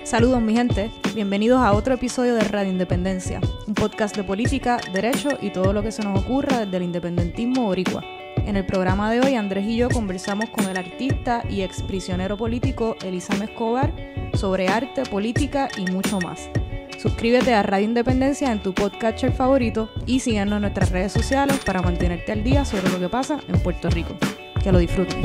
Saludos mi gente, bienvenidos a otro episodio de Radio Independencia, un podcast de política, derecho y todo lo que se nos ocurra desde el independentismo boricua. En el programa de hoy, Andrés y yo conversamos con el artista y exprisionero político Elizam Escobar sobre arte, política y mucho más. Suscríbete a Radio Independencia en tu podcatcher favorito y síguenos en nuestras redes sociales para mantenerte al día sobre lo que pasa en Puerto Rico. Que lo disfruten.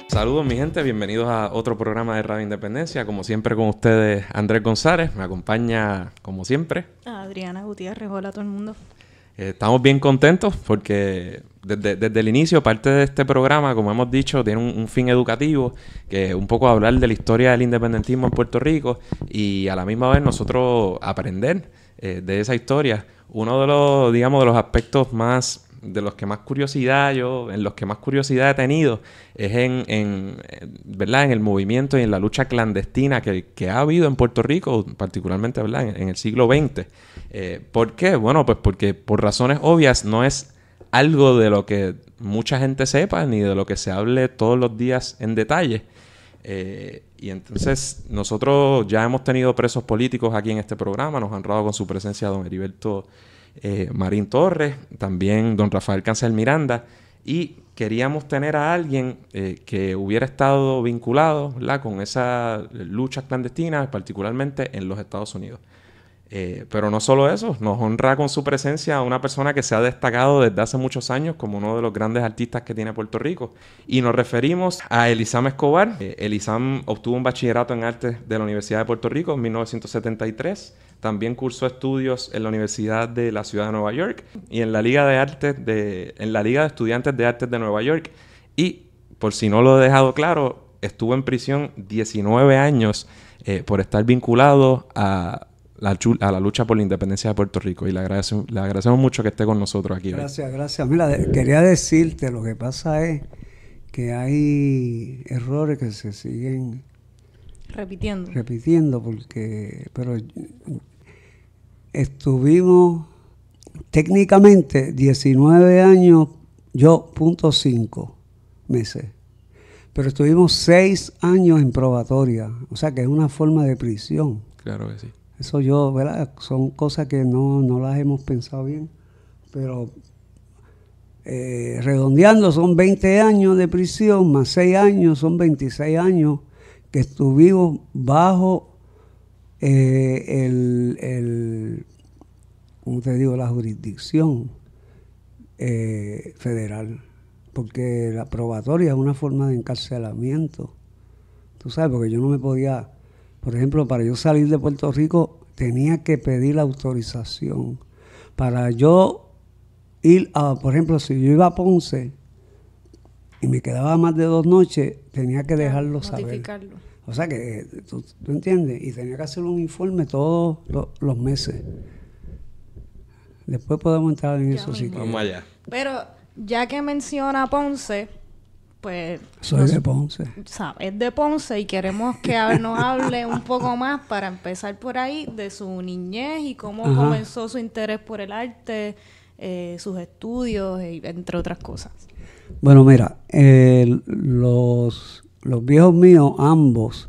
Saludos mi gente, bienvenidos a otro programa de Radio Independencia. Como siempre con ustedes, Andrés González, me acompaña como siempre Adriana Gutiérrez, hola a todo el mundo. Estamos bien contentos porque desde el inicio parte de este programa, como hemos dicho, tiene un fin educativo, que es un poco hablar de la historia del independentismo en Puerto Rico y a la misma vez nosotros aprender de esa historia. Uno de los, digamos, de los aspectos más en los que más curiosidad he tenido es ¿verdad? En el movimiento y en la lucha clandestina que ha habido en Puerto Rico, particularmente, ¿verdad? En el siglo XX. ¿Por qué? Bueno, pues porque por razones obvias no es algo de lo que mucha gente sepa ni de lo que se hable todos los días en detalle. Y entonces nosotros ya hemos tenido presos políticos aquí en este programa, nos han honrado con su presencia don Heriberto Marín Torres, también don Rafael Cancel Miranda, y queríamos tener a alguien que hubiera estado vinculado, ¿verdad?, con esas luchas clandestinas, particularmente en los Estados Unidos. Pero no solo eso, nos honra con su presencia a una persona que se ha destacado desde hace muchos años como uno de los grandes artistas que tiene Puerto Rico. Y nos referimos a Elizam Escobar. Elizam obtuvo un bachillerato en artes de la Universidad de Puerto Rico en 1973. También cursó estudios en la Universidad de la Ciudad de Nueva York y en la Liga de Estudiantes de Artes de Nueva York. Y, por si no lo he dejado claro, estuvo en prisión 19 años por estar vinculado a la lucha por la independencia de Puerto Rico. Y le agradecemos mucho que esté con nosotros aquí. Gracias. Mira, quería decirte, lo que pasa es que hay errores que se siguen repitiendo pero estuvimos técnicamente 19 años, yo .5 meses, pero estuvimos 6 años en probatoria, o sea que es una forma de prisión. Claro que sí. Eso ¿verdad? Son cosas que no las hemos pensado bien, pero redondeando son 20 años de prisión, más 6 años, son 26 años que estuvimos bajo ¿cómo te digo?, la jurisdicción federal, porque la probatoria es una forma de encarcelamiento, tú sabes, porque yo no me podía, por ejemplo, para yo salir de Puerto Rico tenía que pedir la autorización. Para yo ir por ejemplo, si yo iba a Ponce y me quedaba más de 2 noches, tenía que dejarlo saber. O sea que, ¿tú entiendes? Y tenía que hacer un informe todos los meses. Después podemos entrar en eso si quieres. Vamos allá. Pero ya que menciona Ponce, pues... Soy de Ponce. Es de Ponce y queremos que nos hable un poco más, para empezar por ahí, de su niñez y cómo comenzó su interés por el arte, sus estudios, entre otras cosas. Bueno, mira, los viejos míos, ambos,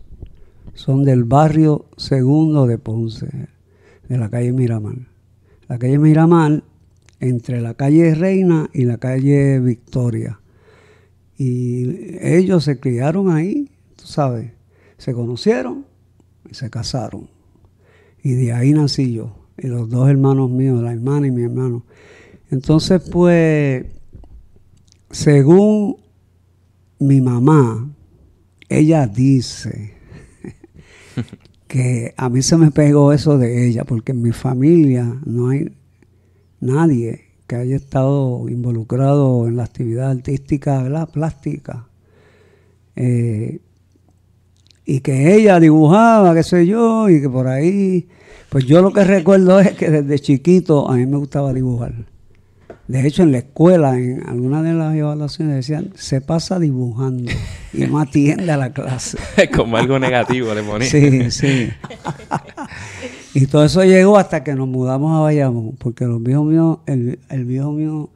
son del barrio Segundo de Ponce, de la calle Miramar. La calle Miramar, entre la calle Reina y la calle Victoria. Y ellos se criaron ahí, tú sabes, se conocieron y se casaron. Y de ahí nací yo, y los 2 hermanos míos, la hermana y mi hermano. Entonces, pues, según mi mamá, ella dice que a mí se me pegó eso de ella, porque en mi familia no hay nadie que haya estado involucrado en la actividad artística, ¿verdad?, plástica. Y que ella dibujaba, qué sé yo, y que por ahí... Pues yo lo que recuerdo es que desde chiquito a mí me gustaba dibujar. De hecho, en la escuela, en algunas de las evaluaciones decían, se pasa dibujando y no atiende a la clase. Como algo negativo le ponía. Sí. Y todo eso llegó hasta que nos mudamos a Bayamón, porque los viejos míos, el viejo mío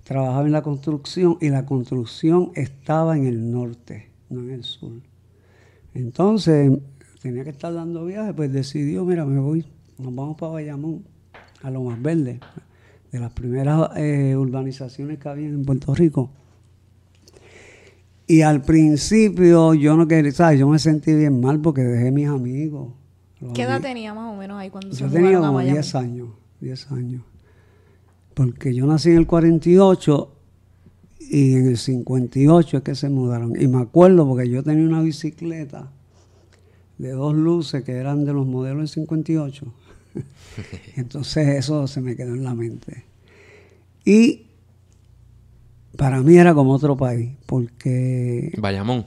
trabajaba en la construcción y la construcción estaba en el norte, no en el sur. Entonces, tenía que estar dando viajes, pues decidió, mira, nos vamos para Bayamón, a Lomas Verdes, de las primeras urbanizaciones que había en Puerto Rico. Y al principio yo no quería, ¿sabes? Yo me sentí bien mal porque dejé mis amigos. ¿Qué edad tenía más o menos ahí cuando se Yo tenía mudaron a como Bayamón? 10 años. Porque yo nací en el 48 y en el 58 es que se mudaron. Y me acuerdo porque yo tenía una bicicleta de 2 luces que eran de los modelos del 58. Entonces eso se me quedó en la mente. Y para mí era como otro país, porque Bayamón.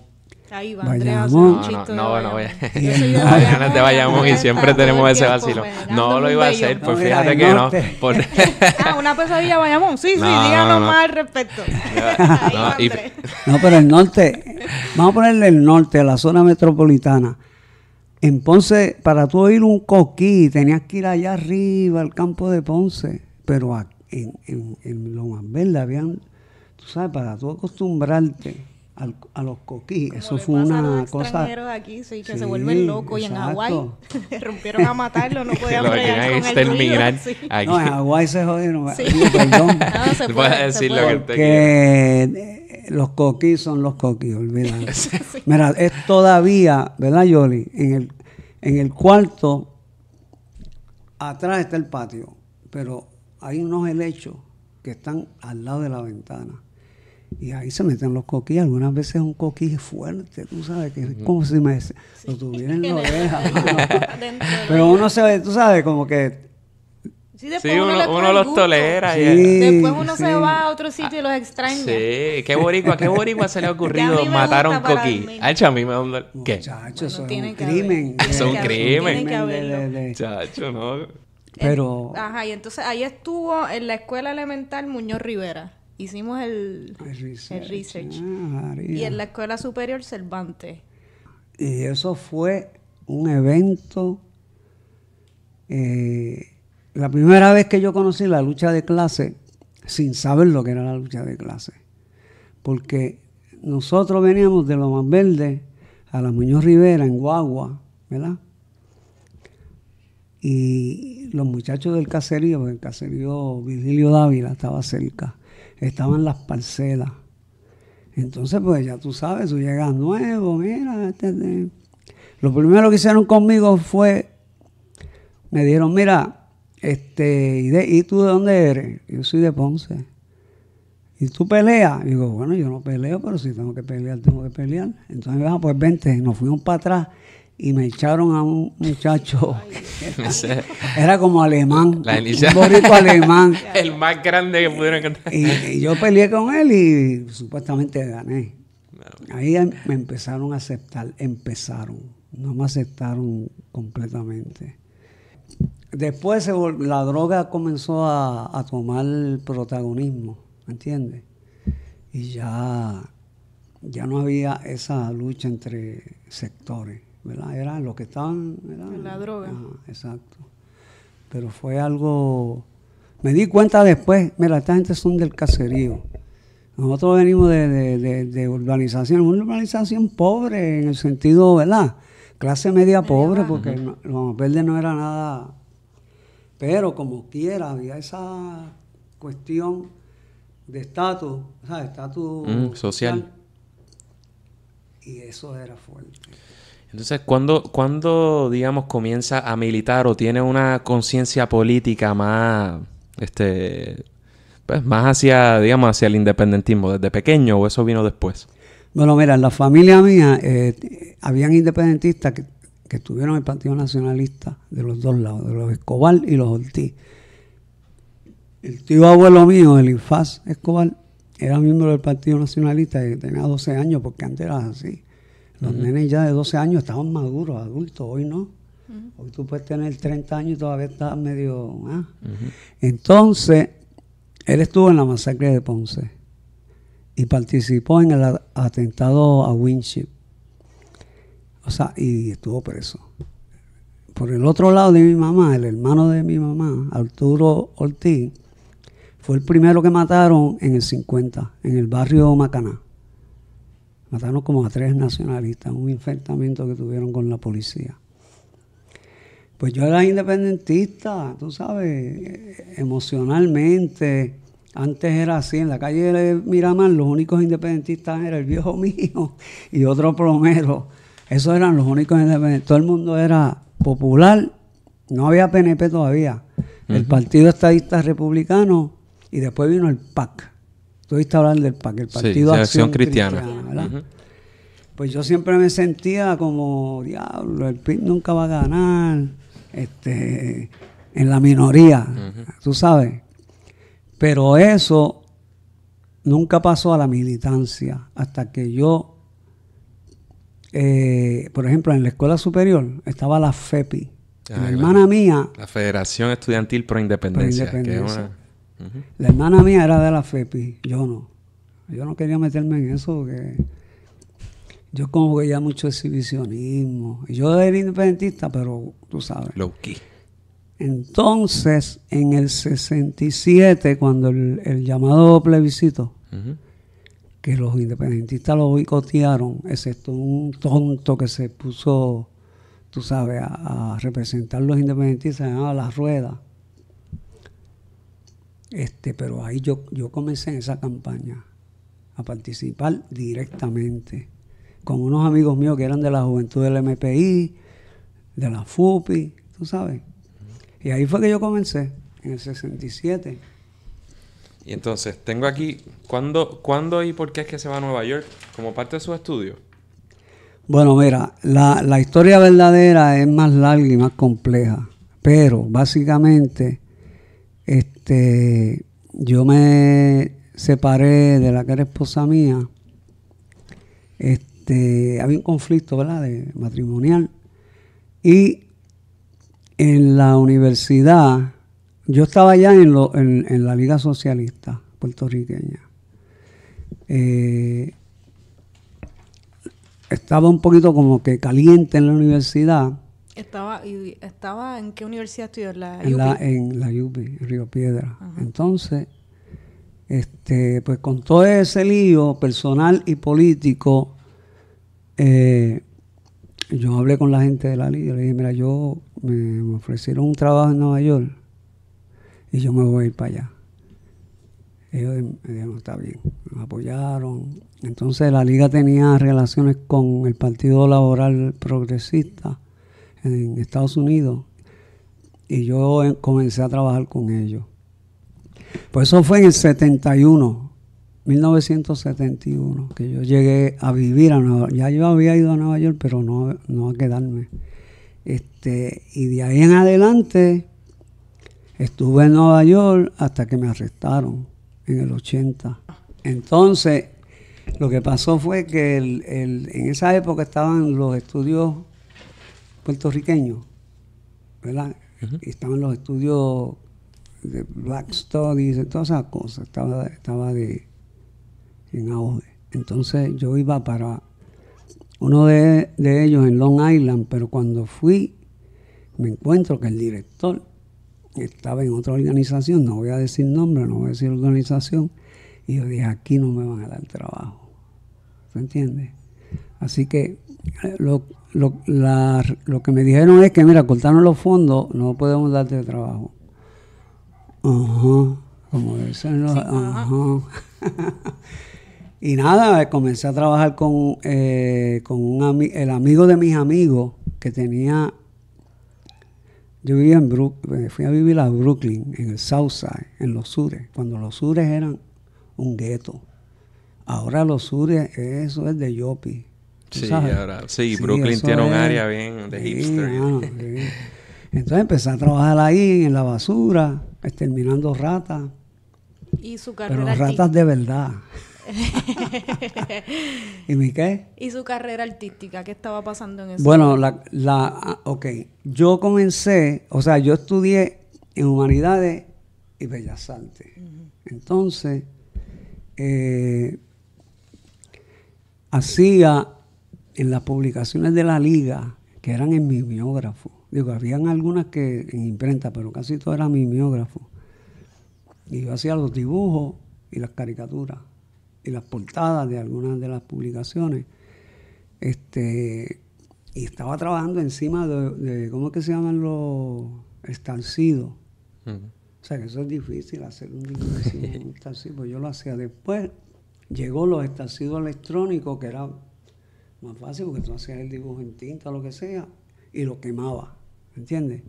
Ahí va, Bayamón. Andrea, hace un No, chiste no, de no, Bayamón. voy a- Yo soy de Adriana es de Bayamón y está siempre todo tenemos el ese tiempo vacilo. pegando No lo un iba a bello. hacer, pues No, mira, fíjate el que no. norte. Por- Una pesadilla Bayamón. Sí, No, díganos no. más al respecto. Ahí No, va, y- Andrés. no, pero el norte, vamos a ponerle el norte, la zona metropolitana. En Ponce, para tú oír un coquí, tenías que ir allá arriba, al campo de Ponce. Pero en Lomas Verdes habían, tú sabes, para tú acostumbrarte a los coquís, Como eso le fue pasa a una los cosa. extranjeros aquí, sí, que se Sí, vuelven locos. Y en exacto. Hawái rompieron a matarlo, no que podían lo bregar querían con el exterminar ruido. Sí. aquí. No, en Hawái se jodieron. Sí. Digo, perdón. No, se Voy a puede, decir se lo puede. que usted quiere. Porque los coquís son los coquís, olvídate. Mira, es todavía, ¿verdad, Yoli? En el cuarto, atrás está el patio, pero hay unos helechos que están al lado de la ventana. Y ahí se meten los coquís. Algunas veces un coquí fuerte, tú sabes, que es como si lo tuviera en la oreja. Dentro de- Pero uno se ve, tú sabes, como que... Sí, después Sí, le uno coge los gusto. tolera. Sí. y- Después uno sí. se va a otro sitio y los extraña. Sí, qué boricua se le ha Ya a ocurrido mí me matar a un gusta para coquí. dormir. Hacho, a mí me da ¿qué? Muchacho, eso es tiene un que crimen. haber. Eso es un crimen. Tiene que haberlo. Chacho, no. Pero... Ajá, y entonces ahí estuvo en la escuela elemental Muñoz Rivera. Hicimos el research. Ah, María. Y en la escuela superior Cervantes. Y eso fue un evento. La primera vez que yo conocí la lucha de clase, sin saber lo que era la lucha de clase. Porque nosotros veníamos de Lomas Verdes a la Muñoz Rivera en guagua, ¿verdad? Y los muchachos del caserío, porque el caserío Virgilio Dávila estaba cerca, estaban las parcelas. Entonces, pues ya tú sabes, tú llegas nuevo, mira. Lo primero que hicieron conmigo fue, me dijeron, mira, ¿y tú de dónde eres? Yo soy de Ponce. ¿Y tú peleas? Y digo, bueno, yo no peleo, pero si tengo que pelear, tengo que pelear. Entonces, pues vente, nos fuimos para atrás y me echaron a un muchacho, era como alemán, La un inicia- boricua alemán. El más grande que pudieron encontrar. Y yo peleé con él y supuestamente gané. Ahí me empezaron a aceptar, no me aceptaron completamente. Después la droga comenzó a tomar protagonismo, ¿me entiendes? Y ya no había esa lucha entre sectores, ¿verdad? Eran los que estaban... En la droga. Ajá, exacto. Pero fue algo... Me di cuenta después, mira, esta gente son del caserío. Nosotros venimos de urbanización, una urbanización pobre en el sentido, ¿verdad? Clase media pobre, porque Lomas Verdes no era nada... Pero como quiera, había esa cuestión de estatus, ¿sabes? Estatus social. Y eso era fuerte. Entonces, ¿cuándo, digamos, comienza a militar o tiene una conciencia política más, pues, más hacia, digamos, hacia el independentismo? ¿Desde pequeño o eso vino después? Bueno, mira, en la familia mía habían independentistas que estuvieron en el Partido Nacionalista de los dos lados, de los Escobar y los Ortiz. El tío abuelo mío, el Infaz Escobar, era miembro del Partido Nacionalista y tenía 12 años, porque antes era así. Los nenes ya de 12 años estaban maduros, adultos, hoy no. Hoy tú puedes tener 30 años y todavía estás medio... Entonces, él estuvo en la masacre de Ponce y participó en el atentado a Winship. O sea, y estuvo preso. Por el otro lado de mi mamá, el hermano de mi mamá, Arturo Ortiz, fue el primero que mataron en el 50, en el barrio Macaná. Mataron como a 3 nacionalistas, un enfrentamiento que tuvieron con la policía. Pues yo era independentista, tú sabes, emocionalmente. Antes era así, en la calle de Miramar los únicos independentistas eran el viejo mío y otro plomero. Esos eran los únicos independentistas. Todo el mundo era popular, no había PNP todavía. El Partido Estadista Republicano y después vino el PAC. Tú oíste hablar del PAC, el Partido sí, Acción Cristiana. ¿Verdad? Pues yo siempre me sentía como, diablo, el PIB nunca va a ganar, en la minoría, tú sabes. Pero eso nunca pasó a la militancia hasta que yo, por ejemplo, en la escuela superior estaba la FEPI. La hermana mía... La Federación Estudiantil Pro Independencia. Que es una... La hermana mía era de la FEPI, yo no. Yo no quería meterme en eso porque yo como veía mucho exhibicionismo. Y yo era independentista, pero tú sabes. Low key. Entonces, en el 67, cuando el llamado plebiscito, que los independentistas lo boicotearon, excepto un tonto que se puso, tú sabes, a representar los independentistas, se llamaba La Rueda. Pero ahí yo comencé en esa campaña a participar directamente con unos amigos míos que eran de la juventud del MPI, de la FUPI, tú sabes. Y ahí fue que yo comencé, en el 67. Y entonces, tengo aquí, ¿cuándo y por qué es que se va a Nueva York como parte de sus estudios? Bueno, mira, la historia verdadera es más larga y más compleja, pero básicamente yo me separé de la que era esposa mía. Había un conflicto, ¿verdad?, de matrimonial. Y en la universidad, yo estaba ya en la Liga Socialista puertorriqueña. Estaba un poquito como que caliente en la universidad. ¿Estaba en qué universidad estudió? En la UPI, en Río Piedra. Ajá. Entonces, pues con todo ese lío personal y político, yo hablé con la gente de la Liga. Le dije, mira, me ofrecieron un trabajo en Nueva York y yo me voy a ir para allá. Ellos me dijeron, está bien, me apoyaron. Entonces la Liga tenía relaciones con el Partido Laboral Progresista en Estados Unidos y yo comencé a trabajar con ellos. Pues eso fue en el 1971, que yo llegué a vivir a Nueva York. Ya yo había ido a Nueva York, pero no a quedarme. Y de ahí en adelante estuve en Nueva York hasta que me arrestaron en el 80. Entonces, lo que pasó fue que en esa época estaban los estudios puertorriqueños, ¿verdad? Uh-huh. Y estaban los estudios de Black Studies, todas esas cosas, estaba en auge. Entonces yo iba para uno de ellos en Long Island, pero cuando fui me encuentro que el director estaba en otra organización, no voy a decir nombre, no voy a decir organización, y yo dije, aquí no me van a dar trabajo. ¿Se entiende? Así que lo que me dijeron es que, mira, cortaron los fondos, no podemos darte trabajo. Ajá, como dicen los... Ajá. Y nada, comencé a trabajar con el amigo de mis amigos que tenía... Yo vivía en Brooklyn, fui a vivir a Brooklyn, en el Southside, en los sures, cuando los sures eran un gueto. Ahora los sures, eso es de yopi. Sí, ahora, sí, Brooklyn tiene un área bien de hipster. Sí. Entonces empecé a trabajar ahí en la basura, exterminando ratas. ¿Y su carrera pero ratas de verdad. ¿Y mi qué? ¿Y su carrera artística? ¿Qué estaba pasando en eso? Bueno, ok. Yo comencé, o sea, yo estudié en Humanidades y Bellas Artes. Uh-huh. Entonces, hacía en las publicaciones de la Liga, que eran en mimeógrafo. Digo, habían algunas que en imprenta, pero casi todo era mimeógrafo. Y yo hacía los dibujos y las caricaturas. las portadas de algunas de las publicaciones. Y estaba trabajando encima de ¿cómo es que se llaman los estarcidos? O sea, que eso es difícil, hacer un dibujo encima de un estarcido, pues yo lo hacía. Después llegó los estarcidos electrónicos, que era más fácil porque tú hacías el dibujo en tinta o lo que sea y lo quemaba, ¿entiendes?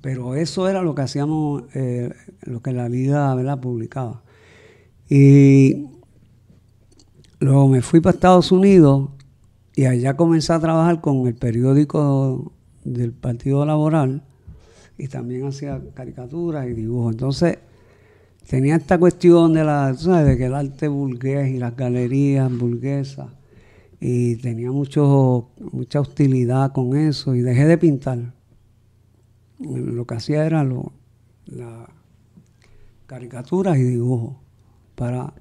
Pero eso era lo que hacíamos, lo que la Liga, ¿verdad?, publicaba. Y luego me fui para Estados Unidos y allá comencé a trabajar con el periódico del Partido Laboral y también hacía caricaturas y dibujos. Entonces tenía esta cuestión de ¿sabes?, de que el arte burgués y las galerías burguesas, y tenía mucha hostilidad con eso y dejé de pintar. Lo que hacía era las caricaturas y dibujos para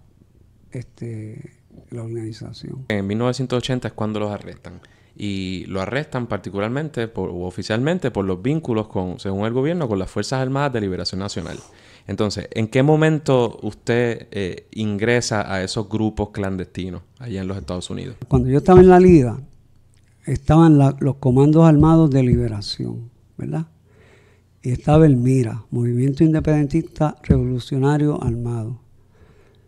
la organización. En 1980 es cuando los arrestan. Y lo arrestan particularmente o oficialmente por los vínculos según el gobierno, con las Fuerzas Armadas de Liberación Nacional. Entonces, ¿en qué momento usted ingresa a esos grupos clandestinos allá en los Estados Unidos? Cuando yo estaba en la Liga, estaban los Comandos Armados de Liberación, ¿verdad? Y estaba el MIRA, Movimiento Independentista Revolucionario Armado.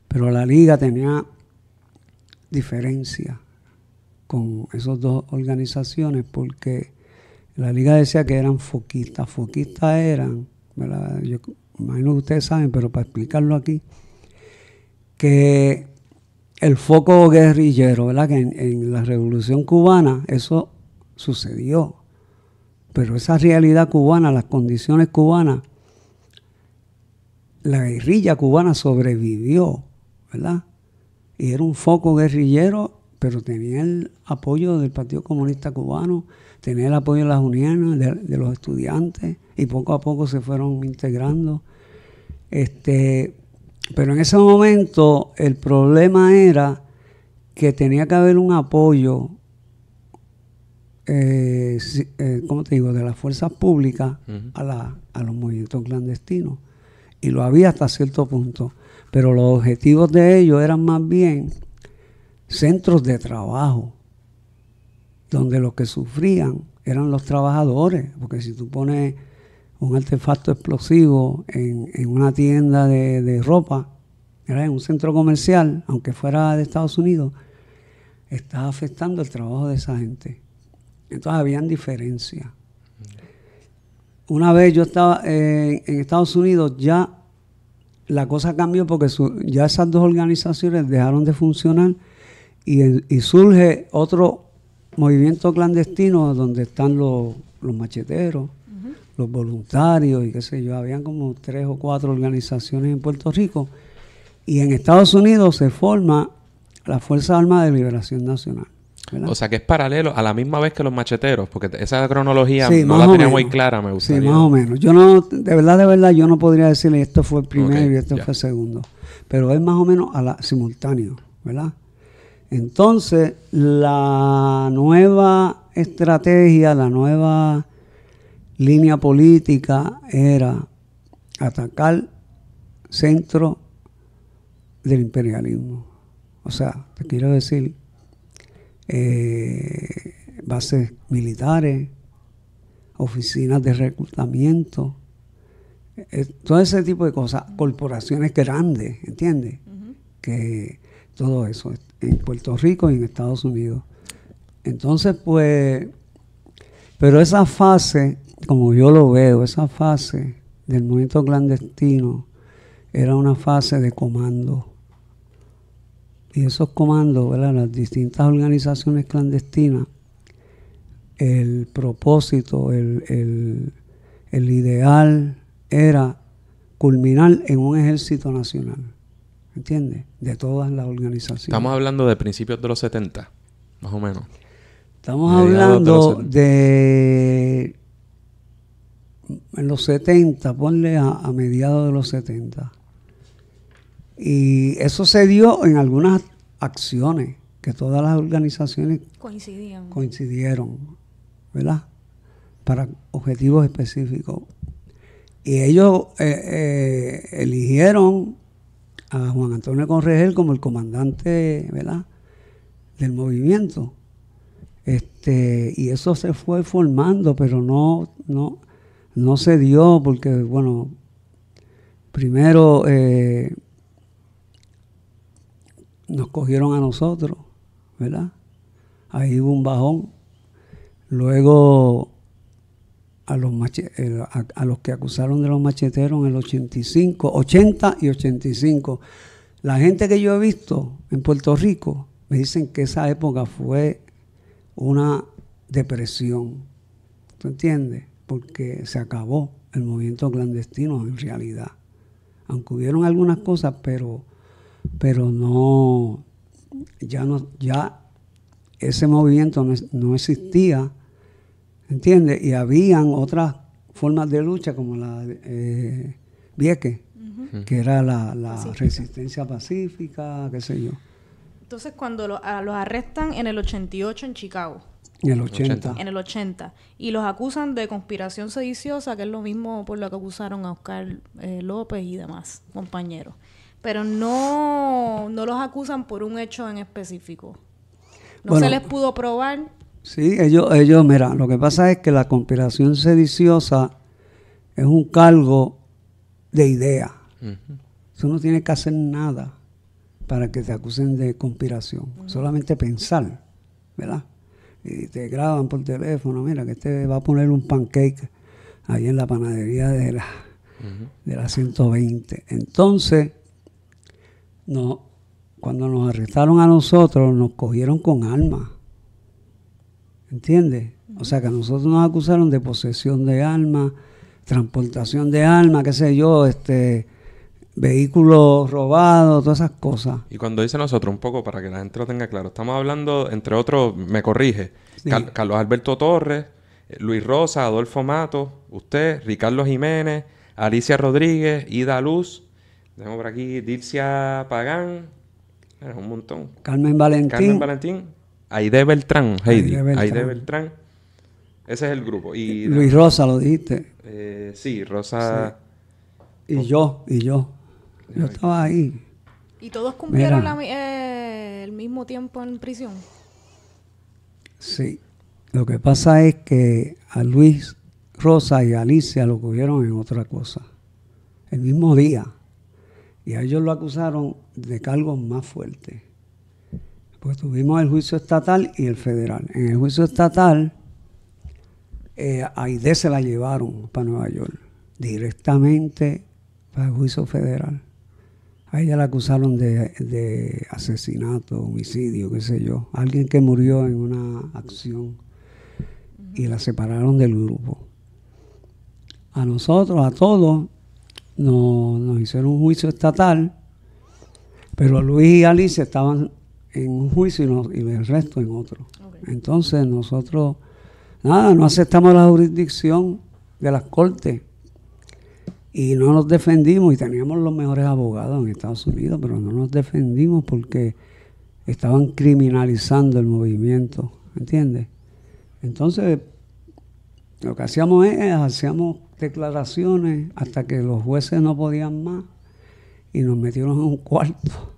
Pero la Liga tenía diferencia con esas dos organizaciones porque la Liga decía que eran foquistas. Foquistas eran, ¿verdad?, yo imagino que ustedes saben, pero para explicarlo aquí, que el foco guerrillero, ¿verdad?, que en la Revolución Cubana eso sucedió. Pero esa realidad cubana, las condiciones cubanas, la guerrilla cubana sobrevivió, ¿verdad? Y era un foco guerrillero, pero tenía el apoyo del Partido Comunista Cubano, tenía el apoyo de las uniones, de los estudiantes, y poco a poco se fueron integrando. Pero en ese momento el problema era que tenía que haber un apoyo, ¿cómo te digo?, de las fuerzas públicas a los movimientos clandestinos. Y lo había hasta cierto punto. Pero los objetivos de ellos eran más bien centros de trabajo, donde los que sufrían eran los trabajadores. Porque si tú pones un artefacto explosivo en una tienda de ropa, ¿verdad?, en un centro comercial, aunque fuera de Estados Unidos, estás afectando el trabajo de esa gente. Entonces habían diferencias. Una vez yo estaba en Estados Unidos, ya la cosa cambió porque ya esas dos organizaciones dejaron de funcionar y surge otro movimiento clandestino donde están los macheteros, los voluntarios y qué sé yo. Habían como 3 o 4 organizaciones en Puerto Rico y en Estados Unidos se forma la Fuerza Armada de Liberación Nacional, ¿verdad? O sea, que es paralelo a la misma vez que los macheteros, porque esa cronología sí, no la tenía muy clara, me gustaría. Sí, más o menos. Yo no, de verdad, yo no podría decirle esto fue el primero y esto fue el segundo. Pero es más o menos simultáneo, ¿verdad? Entonces, la nueva estrategia, la nueva línea política era atacar centro del imperialismo. O sea, te quiero decir, bases militares, oficinas de reclutamiento, todo ese tipo de cosas, corporaciones grandes, ¿entiendes? Que todo eso en Puerto Rico y en Estados Unidos. Entonces, pues, pero esa fase, como yo lo veo, esa fase del movimiento clandestino era una fase de comando. Y esos comandos, ¿verdad?, las distintas organizaciones clandestinas, el propósito, el ideal era culminar en un ejército nacional, ¿entiendes? De todas las organizaciones. Estamos hablando de principios de los 70, más o menos. Estamos hablando de en los 70, ponle a mediados de los 70. Y eso se dio en algunas acciones que todas las organizaciones coincidieron, ¿verdad?, para objetivos específicos. Y ellos eligieron a Juan Antonio Conregel como el comandante, ¿verdad?, del movimiento. Y eso se fue formando, pero no se dio porque, bueno, primero nos cogieron a nosotros, ¿verdad? Ahí hubo un bajón. Luego a los que acusaron de los macheteros en el 80 y 85. La gente que yo he visto en Puerto Rico me dicen que esa época fue una depresión. ¿Tú entiendes? Porque se acabó el movimiento clandestino en realidad. Aunque hubieron algunas cosas, pero ya ese movimiento no existía, ¿entiendes? Y habían otras formas de lucha como la Vieques, que era la resistencia pacífica, qué sé yo. Entonces, cuando los arrestan en el 88 en Chicago. En el 80. En el 80. Y los acusan de conspiración sediciosa, que es lo mismo por lo que acusaron a Oscar López y demás compañeros. Pero no los acusan por un hecho en específico. No se les pudo probar. Sí, ellos, mira, lo que pasa es que la conspiración sediciosa es un cargo de idea. Tú no tienes que hacer nada para que te acusen de conspiración. Solamente pensar, ¿verdad? Y te graban por teléfono, mira, que este va a poner un pancake ahí en la panadería de la 120. Entonces, cuando nos arrestaron a nosotros, nos cogieron con armas. ¿Entiendes? O sea, que a nosotros nos acusaron de posesión de armas, transportación de armas, qué sé yo, vehículos robados, todas esas cosas. Y cuando dice nosotros, un poco para que la gente lo tenga claro, estamos hablando, entre otros, me corrige, sí. Carlos Alberto Torres, Luis Rosa, Adolfo Matos, usted, Ricardo Jiménez, Alicia Rodríguez, Ida Luz, tenemos por aquí Dilcia Pagán, un montón. Carmen Valentín. Aide Beltrán, Aide Beltrán. Ese es el grupo. Y Luis Rosa, ¿lo dijiste? Sí, Rosa. Sí. Y yo. Yo estaba ahí. ¿Y todos cumplieron el mismo tiempo en prisión? Sí. Lo que pasa es que a Luis Rosa y a Alicia lo cogieron en otra cosa. El mismo día. Y a ellos lo acusaron de cargos más fuertes. Pues tuvimos el juicio estatal y el federal. En el juicio estatal, a Aide se la llevaron para Nueva York. Directamente para el juicio federal. A ella la acusaron de asesinato, homicidio, qué sé yo. Alguien que murió en una acción. Y la separaron del grupo. A nosotros, a todos, nos hicieron un juicio estatal, pero Luis y Alicia estaban en un juicio y el resto en otro. Okay. Entonces nosotros, no aceptamos la jurisdicción de las cortes y no nos defendimos, y teníamos los mejores abogados en Estados Unidos, pero no nos defendimos porque estaban criminalizando el movimiento, ¿entiendes? Entonces lo que hacíamos hacíamos declaraciones hasta que los jueces no podían más y nos metieron en un cuarto,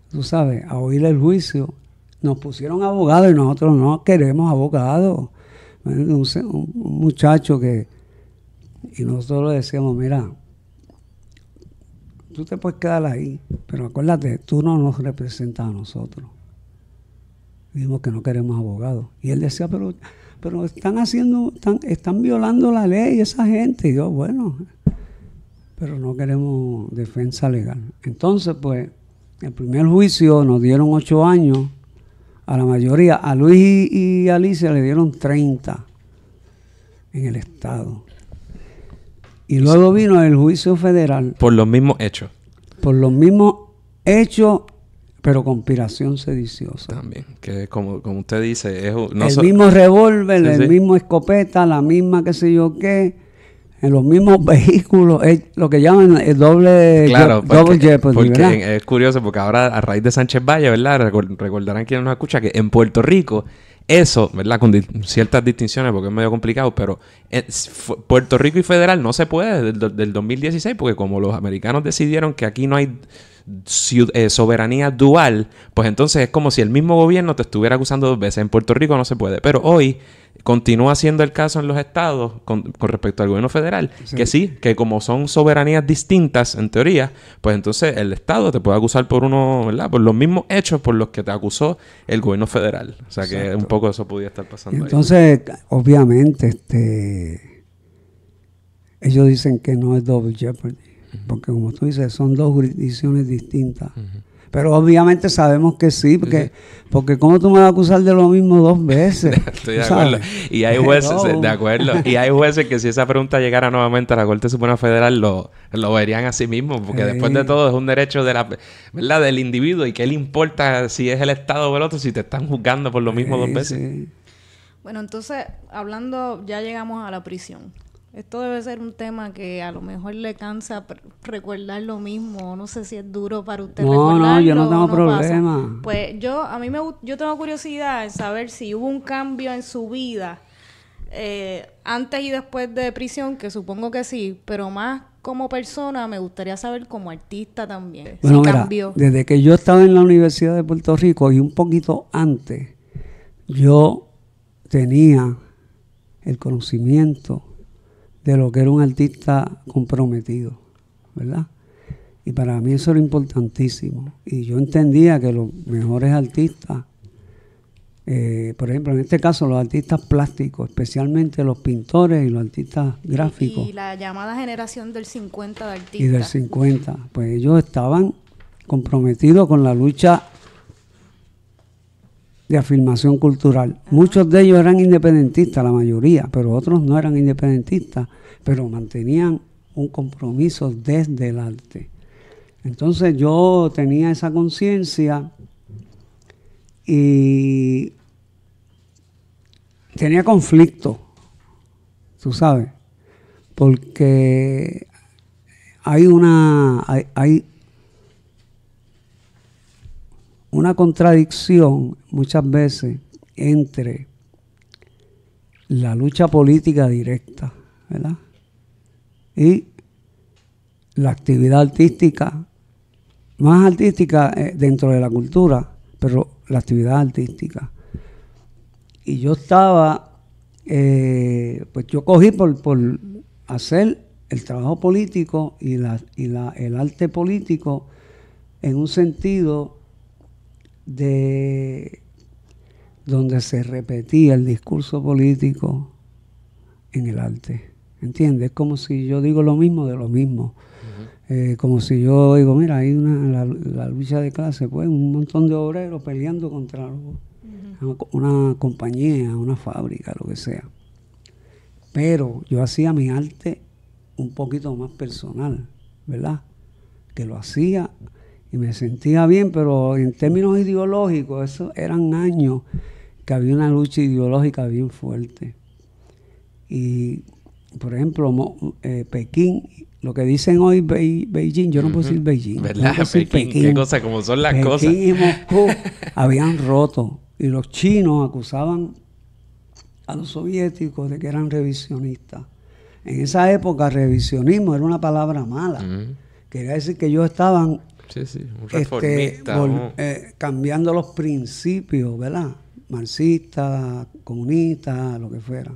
tú sabes, a oír el juicio. Nos pusieron abogados y nosotros no queremos abogados. Un muchacho y nosotros le decíamos, mira, tú te puedes quedar ahí, pero acuérdate, tú no nos representas a nosotros. Dijimos que no queremos abogados. Y él decía, pero están violando la ley esa gente. Y yo, bueno, pero no queremos defensa legal. Entonces, pues, el primer juicio nos dieron 8 años a la mayoría. A Luis y Alicia le dieron 30 en el estado. Y luego vino el juicio federal. Por los mismos hechos. Por los mismos hechos, pero conspiración sediciosa. También, que como usted dice, es el mismo revólver, sí, el mismo escopeta, la misma qué sé yo qué, en los mismos vehículos, lo que llaman el doble, claro, double jeopardy, porque ¿verdad? Es curioso, porque ahora a raíz de Sánchez Valle, ¿verdad? Recordarán quienes nos escuchan que en Puerto Rico, eso, ¿verdad? Con ciertas distinciones, porque es medio complicado, pero Puerto Rico y federal no se puede del 2016, porque como los americanos decidieron que aquí no hay soberanía dual, pues entonces es como si el mismo gobierno te estuviera acusando 2 veces. En Puerto Rico no se puede. Pero hoy continúa siendo el caso en los estados con respecto al gobierno federal, que como son soberanías distintas en teoría, pues entonces el estado te puede acusar por ¿verdad? Por los mismos hechos por los que te acusó el gobierno federal. O sea que un poco eso podía estar pasando. Entonces, obviamente, ellos dicen que no es double jeopardy, porque como tú dices, son 2 jurisdicciones distintas. Pero obviamente sabemos que sí, porque ¿cómo tú me vas a acusar de lo mismo 2 veces? Estoy de acuerdo. Y hay jueces, de acuerdo. Y hay jueces que si esa pregunta llegara nuevamente a la Corte Suprema Federal, lo verían a sí mismos, porque después de todo es un derecho ¿verdad? Del individuo, y qué le importa si es el Estado o el otro si te están juzgando por lo mismo 2 veces. Sí. Bueno, entonces, ya llegamos a la prisión. Esto debe ser un tema que a lo mejor le cansa recordar lo mismo. No sé si es duro para usted recordarlo. No, yo no tengo problema. Pasa. Pues yo tengo curiosidad en saber si hubo un cambio en su vida antes y después de prisión, que supongo que sí, pero más como persona me gustaría saber como artista también. Bueno, si mira, cambió. desde que yo estaba en la Universidad de Puerto Rico y un poquito antes, yo tenía el conocimiento de lo que era un artista comprometido, ¿verdad? Y para mí eso era importantísimo. Y yo entendía que los mejores artistas, por ejemplo, en este caso los artistas plásticos, especialmente los pintores y los artistas gráficos. Y la llamada generación del 50 de artistas. Y del 50, pues ellos estaban comprometidos con la lucha de afirmación cultural. Ajá. Muchos de ellos eran independentistas, la mayoría, pero otros no eran independentistas, pero mantenían un compromiso desde el arte. Entonces yo tenía esa conciencia y tenía conflicto, tú sabes, porque hay una contradicción muchas veces entre la lucha política directa, ¿verdad? Y la actividad artística, más artística dentro de la cultura, pero la actividad artística. Y yo estaba, pues yo cogí por hacer el trabajo político y el arte político en un sentido de donde se repetía el discurso político en el arte, ¿entiendes? Es como si yo digo lo mismo de lo mismo. Uh-huh. Como si yo digo, mira, hay la lucha de clase, pues un montón de obreros peleando contra una compañía, una fábrica, lo que sea. Pero yo hacía mi arte un poquito más personal, ¿verdad? Que lo hacía y me sentía bien, pero en términos ideológicos, esos eran años que había una lucha ideológica bien fuerte. Y, por ejemplo, Pekín, lo que dicen hoy Beijing, yo no puedo decir Beijing. ¿Verdad? Pekín, qué cosa, como son las Pekín cosas. Pekín y Moscú habían roto, y los chinos acusaban a los soviéticos de que eran revisionistas. En esa época, revisionismo era una palabra mala. Quería decir que ellos estaban un reformista, cambiando los principios, ¿verdad? Marxistas, comunistas, lo que fuera.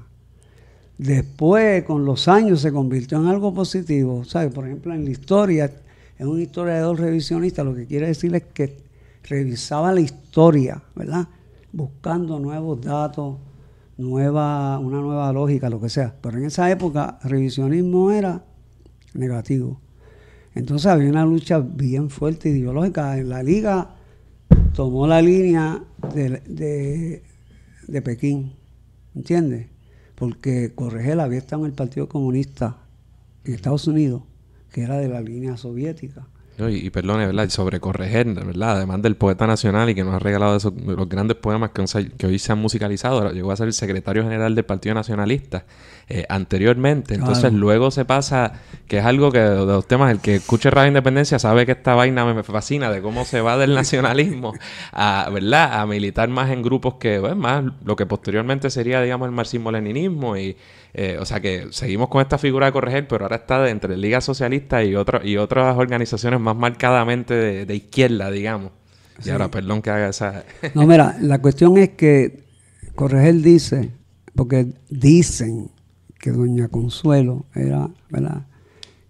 Después, con los años, se convirtió en algo positivo, ¿sabes? Por ejemplo, en la historia, es un historiador revisionista, lo que quiere decir es que revisaba la historia, ¿verdad? Buscando nuevos datos, una nueva lógica, lo que sea. Pero en esa época, revisionismo era negativo. Entonces había una lucha bien fuerte ideológica. En la Liga tomó la línea de Pekín, ¿entiendes? Porque Corregel había estado en el Partido Comunista en Estados Unidos, que era de la línea soviética. Y perdone, ¿verdad? Sobre Corregel, ¿verdad? Además del poeta nacional y que nos ha regalado los grandes poemas que hoy se han musicalizado, llegó a ser el secretario general del Partido Nacionalista anteriormente. Entonces, claro, luego se pasa, que es algo que de los temas, el que escuche Radio Independencia sabe que esta vaina me fascina, de cómo se va del nacionalismo ¿verdad? A militar más en grupos que, pues, más lo que posteriormente sería, digamos, el marxismo-leninismo o sea que seguimos con esta figura de Corregel, pero ahora está entre Liga Socialista y otras organizaciones más marcadamente de izquierda, digamos. Sí. Y ahora, perdón que haga esa... No, mira, la cuestión es que Corregel dice, porque dicen que doña Consuelo era, ¿verdad?,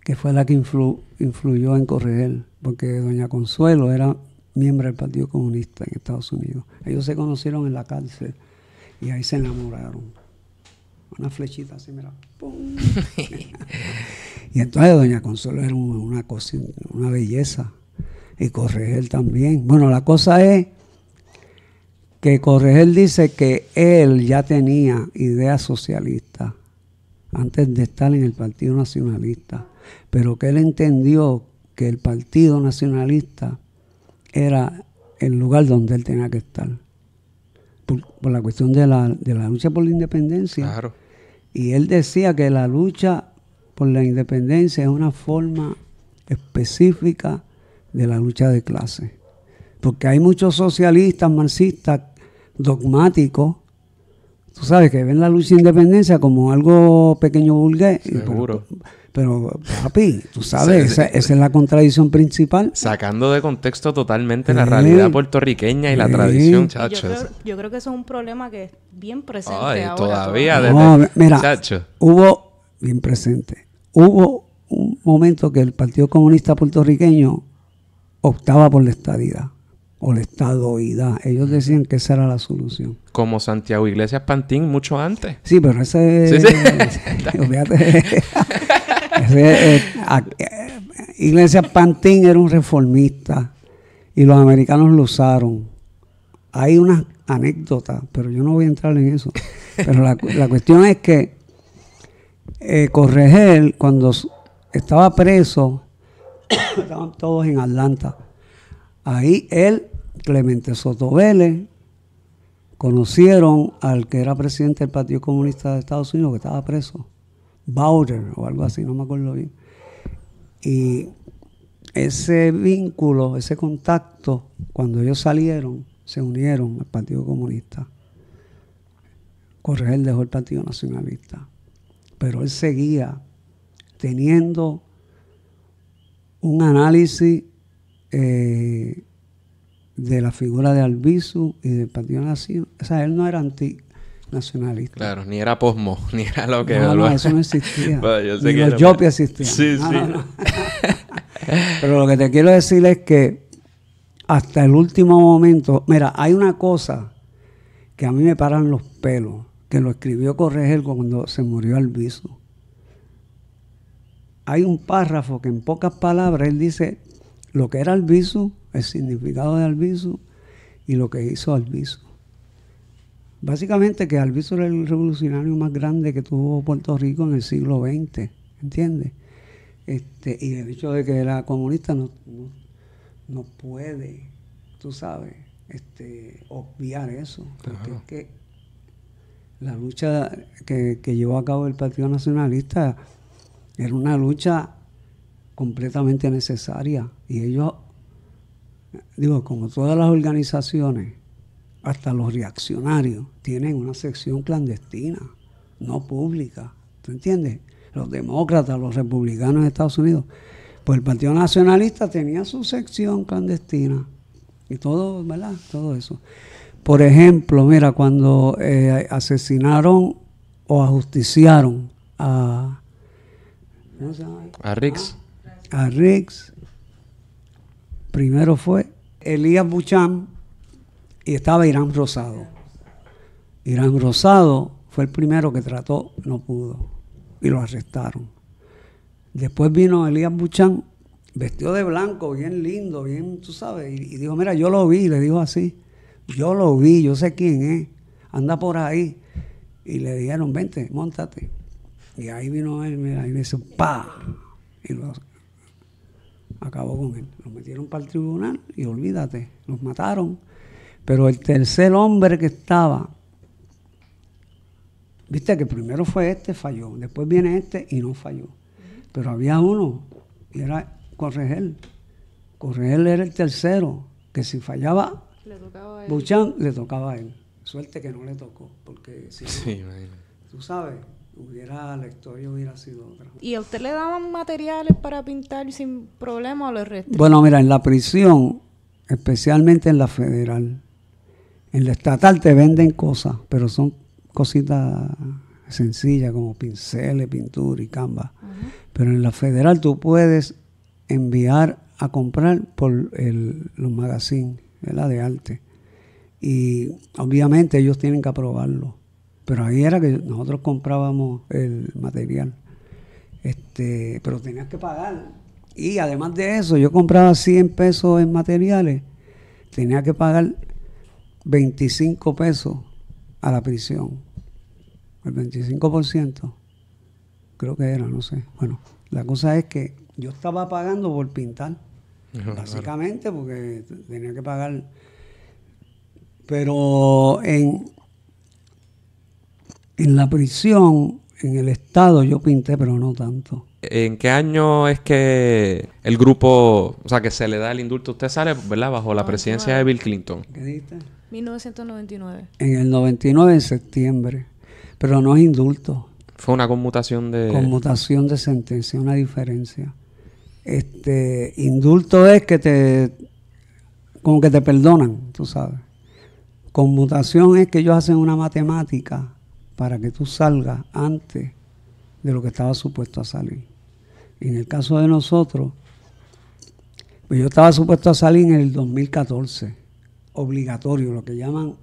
que fue la que influyó en Corregel, porque doña Consuelo era miembro del Partido Comunista en Estados Unidos. Ellos se conocieron en la cárcel y ahí se enamoraron. Una flechita así, mira. ¡Pum! Y entonces doña Consuelo era una cosa, una belleza. Y Corregel también. Bueno, la cosa es que Corregel dice que él ya tenía ideas socialistas antes de estar en el Partido Nacionalista, pero que él entendió que el Partido Nacionalista era el lugar donde él tenía que estar, por la cuestión de la lucha por la independencia. Claro. Y él decía que la lucha por la independencia es una forma específica de la lucha de clase. Porque hay muchos socialistas, marxistas, dogmáticos, tú sabes, que ven la lucha de independencia como algo pequeño burgués. Seguro. Pero papi, tú sabes, esa es la contradicción principal. Sacando de contexto totalmente la realidad puertorriqueña y la tradición, chacho. Yo creo que eso es un problema que es bien presente Ay, ahora. todavía. No, mira, chacho. hubo un momento que el Partido Comunista puertorriqueño optaba por la estadidad o la estadoidad. Ellos decían que esa era la solución. Como Santiago Iglesias Pantín mucho antes. Sí, pero ese... Sí. Olvídate. Iglesias Pantín era un reformista y los americanos lo usaron. Hay unas anécdotas, pero yo no voy a entrar en eso. Pero la cuestión es que Corregel, cuando estaba preso, estaban todos en Atlanta. Ahí él, Clemente Soto Vélez, conocieron al que era presidente del Partido Comunista de Estados Unidos, que estaba preso, Bauer o algo así, no me acuerdo bien. Y ese vínculo, ese contacto, cuando ellos salieron, se unieron al Partido Comunista. Corregel dejó el Partido Nacionalista, pero él seguía teniendo un análisis de la figura de Albizu y del Partido Nacional. O sea, él no era antinacionalista. Claro, ni era posmo, ni era lo que... No, eso no existía. Bueno, yo sé ni que los Yopi existían. Sí, no, sí. no. Pero lo que te quiero decir es que hasta el último momento... Mira, hay una cosa que a mí me paran los pelos, que lo escribió Corregel cuando se murió Albizu. Hay un párrafo que en pocas palabras él dice lo que era Albizu, el significado de Albizu y lo que hizo Albizu. Básicamente que Albizu era el revolucionario más grande que tuvo Puerto Rico en el siglo XX, ¿entiendes? Y el hecho de que era comunista no puede, tú sabes, obviar eso. Porque es que la lucha que llevó a cabo el Partido Nacionalista era una lucha completamente necesaria. Y ellos, digo, como todas las organizaciones, hasta los reaccionarios, tienen una sección clandestina, no pública. ¿Tú entiendes? Los demócratas, los republicanos de Estados Unidos. Pues el Partido Nacionalista tenía su sección clandestina. Y todo, ¿verdad? Todo eso. Por ejemplo, mira, cuando asesinaron o ajusticiaron a... ¿cómo se llama? A Riggs. A Riggs. Primero fue Elías Buchan y estaba Irán Rosado. Irán Rosado fue el primero que trató, no pudo, y lo arrestaron. Después vino Elías Buchan, vestido de blanco, bien lindo, bien, tú sabes, y dijo, mira, yo lo vi, le dijo así, yo lo vi, yo sé quién es, anda por ahí. Y le dijeron, vente, móntate. Y ahí vino él, mira, y le hizo ¡pa! Y lo acabó con él. Lo metieron para el tribunal y olvídate, los mataron. Pero el tercer hombre que estaba, viste que primero fue falló, después viene y no falló. Pero había uno, y era Corregel. Corregel era el tercero, que si fallaba Buchan, le tocaba a él. Suerte que no le tocó, porque si no, Sí, imagínate. tú sabes, la historia hubiera sido otra. ¿Y a usted le daban materiales para pintar sin problema o le restringían? Bueno, mira, en la prisión, especialmente en la federal, en la estatal te venden cosas, pero son cositas sencillas como pinceles, pintura y canvas. Pero en la federal tú puedes enviar a comprar por los magazines, ¿verdad?, de arte. Y obviamente ellos tienen que aprobarlo. Pero ahí era que nosotros comprábamos el material. Pero tenías que pagar. Y además de eso, yo compraba 100 pesos en materiales. Tenía que pagar 25 pesos a la prisión. El 25%. Creo que era, no sé. Bueno, la cosa es que yo estaba pagando por pintar. Básicamente porque tenía que pagar. Pero en la prisión, en el estado, yo pinté, pero no tanto. ¿En qué año es que el grupo, o sea, que se le da el indulto? Usted sale, ¿verdad?, bajo la presidencia de Bill Clinton. ¿Qué dijiste? 1999. En el 99, en septiembre. Pero no es indulto. Fue una conmutación de... Conmutación de sentencia, una diferencia. Indulto es que como que te perdonan, tú sabes. Conmutación es que ellos hacen una matemática para que tú salgas antes de lo que estaba supuesto a salir. Y en el caso de nosotros, pues yo estaba supuesto a salir en el 2014, obligatorio, lo que llaman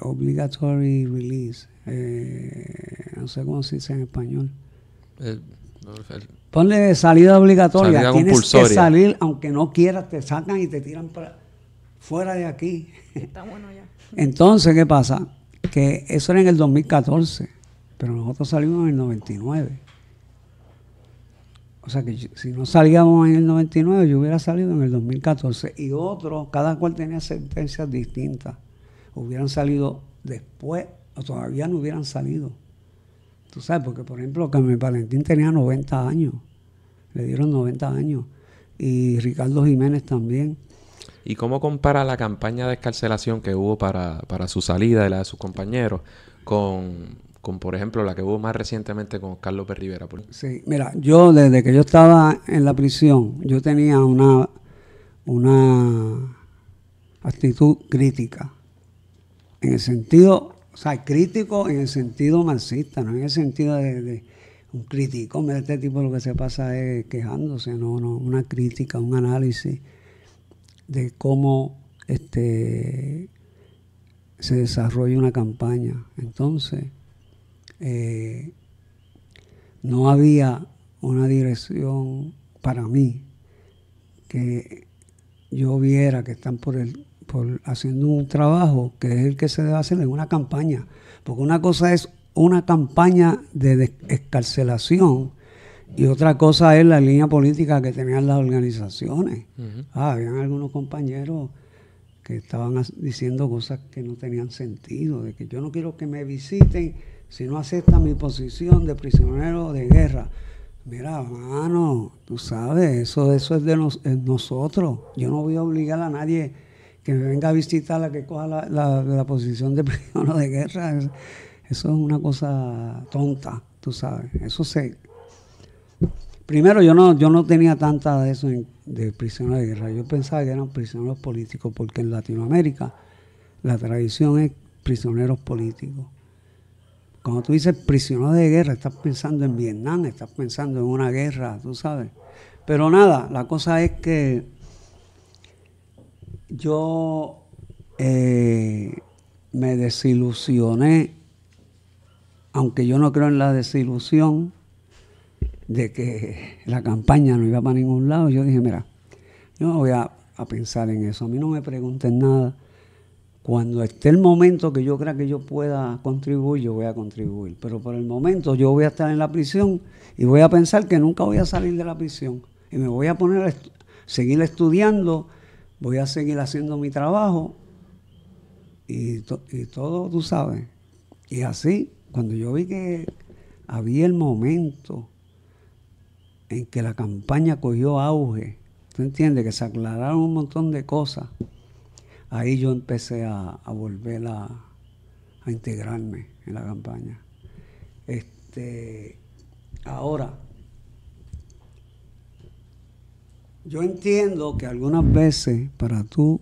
obligatory release, no sé cómo se dice en español. Ponle salida obligatoria, salida tienes compulsoria. que salir aunque no quieras, te sacan y te tiran fuera de aquí. Está bueno ya. Entonces, ¿qué pasa? Que eso era en el 2014, pero nosotros salimos en el 99. O sea que si no salíamos en el 99, yo hubiera salido en el 2014. Y otros, cada cual tenía sentencias distintas. Hubieran salido después o todavía no hubieran salido. Tú sabes, porque por ejemplo Carmen Valentín tenía 90 años. Le dieron 90 años. Y Ricardo Jiménez también. ¿Y cómo compara la campaña de excarcelación que hubo para su salida y la de sus compañeros con, por ejemplo, la que hubo más recientemente con Carlos P. Rivera? Sí, mira, yo desde que yo estaba en la prisión, yo tenía una actitud crítica. En el sentido, o sea, crítico en el sentido marxista, no en el sentido de un crítico. Mira, este tipo lo que se pasa es quejándose, no, una crítica, un análisis de cómo se desarrolla una campaña. Entonces, no había una dirección para mí que yo viera que están por haciendo un trabajo que es el que se debe hacer en una campaña. Porque una cosa es una campaña de excarcelación y otra cosa es la línea política que tenían las organizaciones. Habían algunos compañeros que estaban diciendo cosas que no tenían sentido, de que yo no quiero que me visiten si no aceptan mi posición de prisionero de guerra. Mira, mano, tú sabes, eso es de nosotros. Yo no voy a obligar a nadie que me venga a visitar a que coja la posición de prisionero de guerra. Eso es una cosa tonta, tú sabes. Primero, yo no tenía tanta de eso de prisioneros de guerra. Yo pensaba que eran prisioneros políticos, porque en Latinoamérica la tradición es prisioneros políticos. Cuando tú dices prisionero de guerra, estás pensando en Vietnam, estás pensando en una guerra, tú sabes. Pero nada, la cosa es que yo me desilusioné, aunque yo no creo en la desilusión de que la campaña no iba para ningún lado. Yo dije, mira, yo no voy a pensar en eso, a mí no me pregunten nada. Cuando esté el momento que yo crea que yo pueda contribuir, yo voy a contribuir. Pero por el momento yo voy a estar en la prisión y voy a pensar que nunca voy a salir de la prisión. Y me voy a poner a seguir estudiando, voy a seguir haciendo mi trabajo y todo, tú sabes. Y así, cuando yo vi que había el momento en que la campaña cogió auge, ¿tú entiendes? Que se aclararon un montón de cosas. Ahí yo empecé a volver a a integrarme en la campaña. Ahora, yo entiendo que algunas veces para tú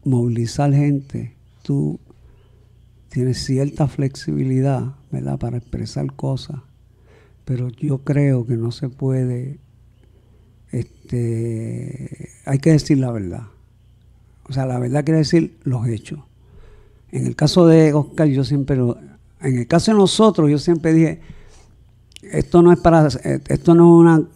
movilizar gente, tú tienes cierta flexibilidad, ¿verdad?, para expresar cosas, pero yo creo que no se puede, hay que decir la verdad. O sea, la verdad quiere decir los hechos. En el caso de Oscar, en el caso de nosotros, yo siempre dije, esto no es una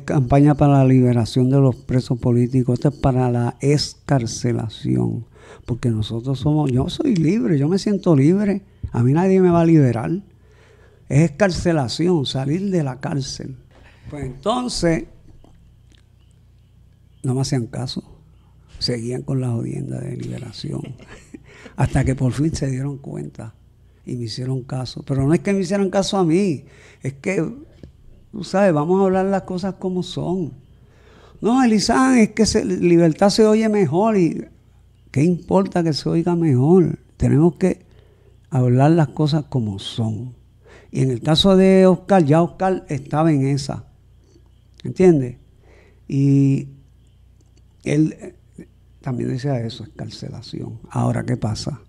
campaña para la liberación de los presos políticos, esto es para la excarcelación, porque yo soy libre, yo me siento libre, a mí nadie me va a liberar. Es excarcelación, salir de la cárcel. Pues entonces, no me hacían caso, seguían con la jodienda de liberación, hasta que por fin se dieron cuenta y me hicieron caso. Pero no es que me hicieran caso a mí, es que, tú sabes, vamos a hablar las cosas como son. No, Elizán, es que libertad se oye mejor. ¿Y qué importa que se oiga mejor? Tenemos que hablar las cosas como son. Y en el caso de Oscar, ya Oscar estaba en esa. ¿Entiendes? Y él también decía eso, excarcelación. Ahora, ¿qué pasa?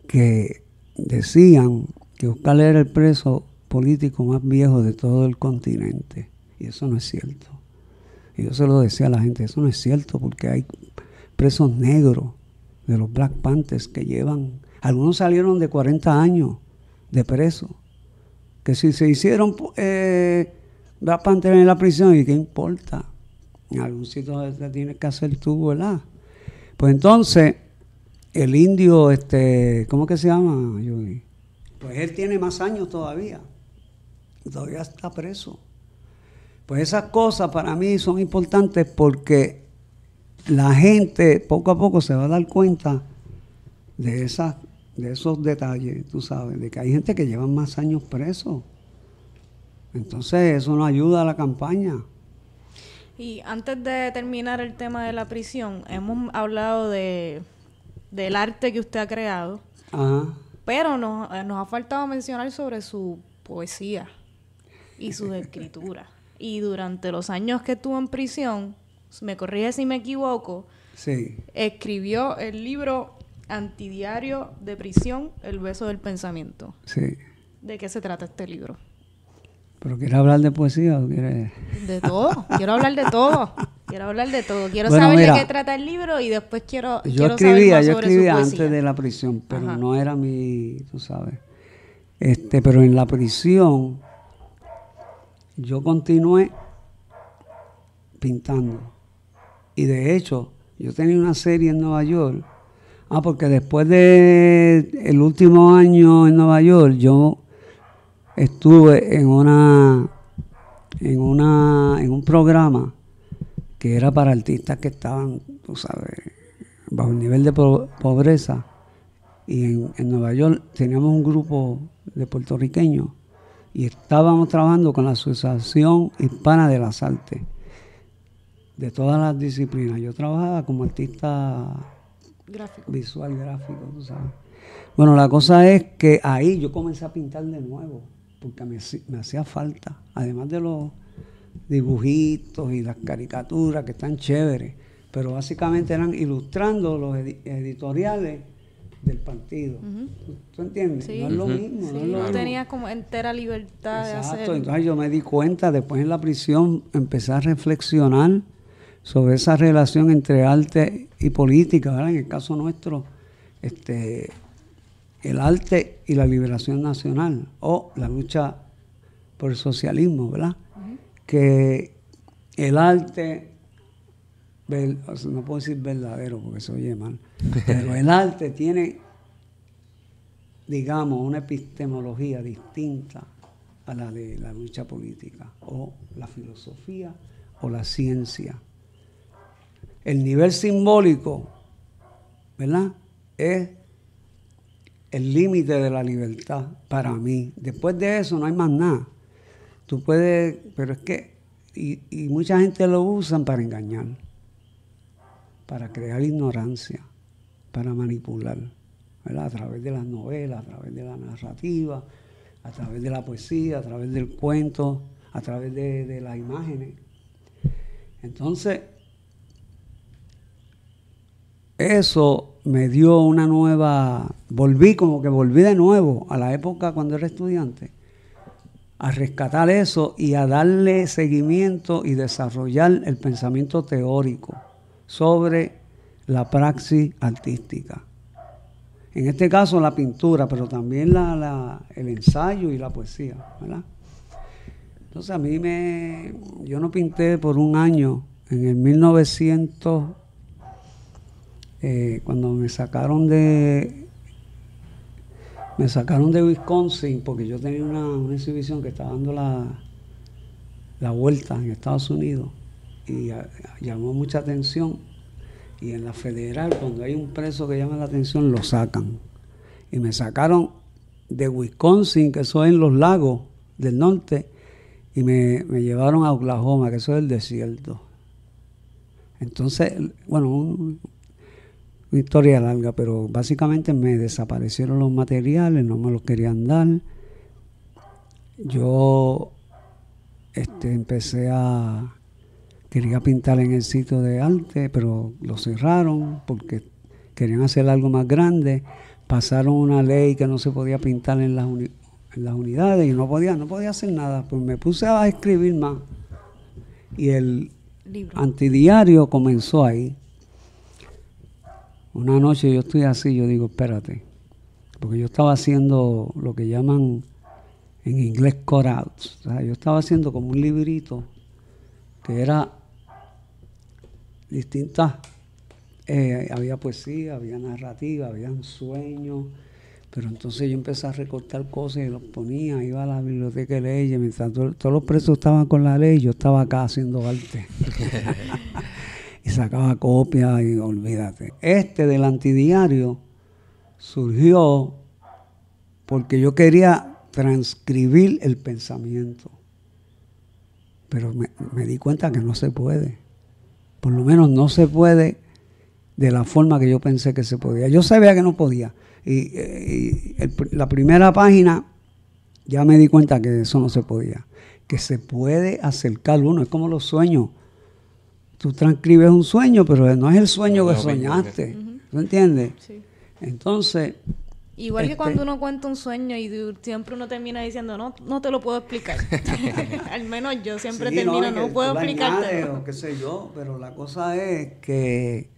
Que decían que Oscar era el preso político más viejo de todo el continente. Y eso no es cierto. Y yo se lo decía a la gente, eso no es cierto, porque hay presos negros de los Black Panthers que llevan, algunos salieron de 40 años de preso, que si se hicieron Black Panthers en la prisión, ¿y qué importa? En algún sitio te tienes que hacer tú, ¿verdad? Pues entonces, el indio, ¿cómo que se llama, Yuri? Pues él tiene más años todavía está preso. Pues esas cosas para mí son importantes porque la gente poco a poco se va a dar cuenta de esos detalles, tú sabes, de que hay gente que lleva más años preso. Entonces eso nos ayuda a la campaña. Y antes de terminar el tema de la prisión, hemos hablado del arte que usted ha creado. Ajá. Pero nos ha faltado mencionar sobre su poesía y sus escrituras. Y durante los años que estuvo en prisión, me corrige si me equivoco, sí, escribió el libro Antidiario de Prisión, El beso del pensamiento. Sí. ¿De qué se trata este libro? ¿Pero quieres hablar de poesía o quieres...? De todo. Quiero hablar de todo. Quiero bueno, saber mira, de qué trata el libro y después quiero yo saber más sobre yo su escribía poesía. antes de la prisión, pero Ajá. no era tú sabes. Pero en la prisión yo continué pintando. Y de hecho, yo tenía una serie en Nueva York. Porque después de el último año en Nueva York, yo estuve en un programa que era para artistas que estaban, tú sabes, bajo el nivel de pobreza. Y en Nueva York teníamos un grupo de puertorriqueños y estábamos trabajando con la Asociación Hispana de las Artes, de todas las disciplinas. Yo trabajaba como artista visual, gráfico, tú sabes. Bueno, la cosa es que ahí yo comencé a pintar de nuevo, porque me hacía falta, además de los dibujitos y las caricaturas que están chéveres, pero básicamente eran ilustrando los editoriales del partido. Uh-huh. ¿Tú entiendes? Sí. No es lo mismo. Sí, no es lo mismo. Tenía como entera libertad. Exacto, de hacer. Entonces yo me di cuenta, después en la prisión empecé a reflexionar sobre esa relación entre arte y política, ¿verdad? En el caso nuestro, el arte y la liberación nacional, o la lucha por el socialismo, ¿verdad? Uh-huh. Que el arte, no puedo decir verdadero porque se oye mal, pero el arte tiene, digamos, una epistemología distinta a la de la lucha política, o la filosofía, o la ciencia. El nivel simbólico, ¿verdad?, es el límite de la libertad para mí. Después de eso no hay más nada. Tú puedes, pero es que, y mucha gente lo usan para engañar, para crear ignorancia, para manipular. ¿verdad? A través de las novelas, a través de la narrativa, a través de la poesía, a través del cuento, a través de las imágenes. Entonces, eso me dio una nueva, volví de nuevo a la época cuando era estudiante, a rescatar eso y a darle seguimiento y desarrollar el pensamiento teórico sobre la praxis artística. En este caso la pintura, pero también el ensayo y la poesía, ¿verdad? Entonces yo no pinté por un año, en el 1900, cuando me sacaron de Wisconsin, porque yo tenía una exhibición que estaba dando la vuelta en Estados Unidos, y llamó mucha atención. Y en la federal, cuando hay un preso que llama la atención, lo sacan. Y me sacaron de Wisconsin, que eso es en los lagos del norte, y me llevaron a Oklahoma, que eso es el desierto. Entonces, bueno, una historia larga, pero básicamente me desaparecieron los materiales, no me los querían dar. Yo quería pintar en el sitio de arte, pero lo cerraron porque querían hacer algo más grande. Pasaron una ley que no se podía pintar en las unidades y no podía hacer nada. Pues me puse a escribir más. Y el antidiario comenzó ahí. Una noche yo estoy así, yo digo, espérate, porque yo estaba haciendo lo que llaman en inglés cutouts. O sea, yo estaba haciendo como un librito que era distintas, había poesía, había narrativa, había sueños, pero entonces yo empecé a recortar cosas y los ponía, iba a la biblioteca de leyes, mientras todos los presos estaban con la ley, yo estaba acá haciendo arte. Y sacaba copias y olvídate. Del antidiario surgió porque yo quería transcribir el pensamiento, pero me di cuenta que no se puede. Por lo menos no se puede de la forma que yo pensé que se podía. Yo sabía que no podía. La primera página ya me di cuenta que eso no se podía. Que se puede acercar uno. Es como los sueños. Tú transcribes un sueño, pero no es el sueño que soñaste. ¿Tú entiendes? Sí. Entonces... Igual que cuando uno cuenta un sueño y siempre uno termina diciendo, no te lo puedo explicar. Al menos yo siempre termino, no puedo explicártelo. O qué sé yo, pero la cosa es que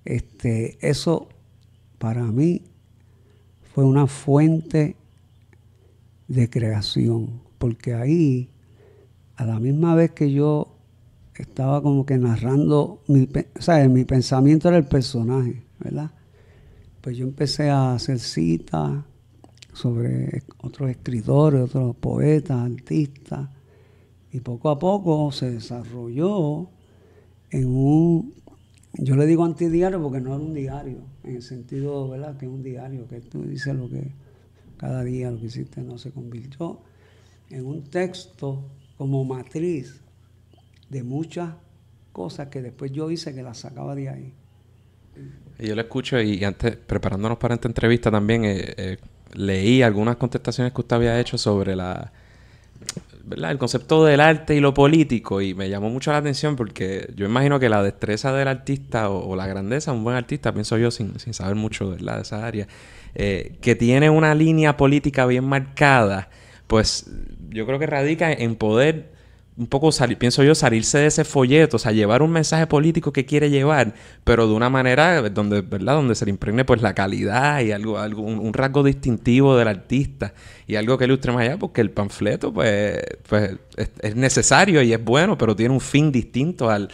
eso para mí fue una fuente de creación, porque ahí, a la misma vez que yo estaba como que narrando, mi pensamiento era el personaje, ¿verdad? Pues yo empecé a hacer citas sobre otros escritores, otros poetas, artistas, y poco a poco se desarrolló en yo le digo antidiario porque no era un diario, en el sentido, ¿verdad?, que es un diario, que tú dices lo que cada día lo que hiciste, no, se convirtió en un texto como matriz de muchas cosas que después yo hice que las sacaba de ahí. Y yo lo escucho y antes, preparándonos para esta entrevista también, leí algunas contestaciones que usted había hecho sobre ¿verdad?, el concepto del arte y lo político, y me llamó mucho la atención porque yo imagino que la destreza del artista o la grandeza de un buen artista, pienso yo sin saber mucho, ¿verdad?, de esa área, que tiene una línea política bien marcada, pues yo creo que radica en poder un poco pienso yo, salirse de ese folleto, o sea, llevar un mensaje político que quiere llevar, pero de una manera donde, ¿verdad?, donde se le impregne pues la calidad y un rasgo distintivo del artista y algo que ilustre más allá, porque el panfleto pues es necesario y es bueno, pero tiene un fin distinto al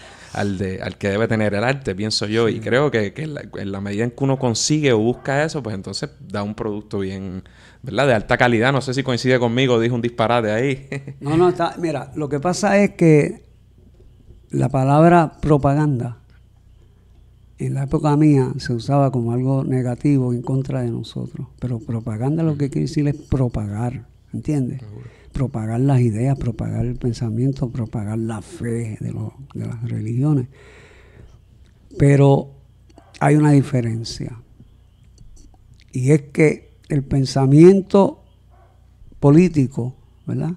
que debe tener el arte, pienso yo, sí. Y creo que en la medida en que uno consigue o busca eso, pues entonces da un producto bien, ¿verdad?, de alta calidad. No sé si coincide conmigo, dijo un disparate ahí. No, mira, lo que pasa es que la palabra propaganda en la época mía se usaba como algo negativo en contra de nosotros, pero propaganda lo que quiere decir es propagar, ¿entiendes? Seguro. Propagar las ideas, propagar el pensamiento, propagar la fe de las religiones. Pero hay una diferencia. Y es que el pensamiento político, ¿verdad?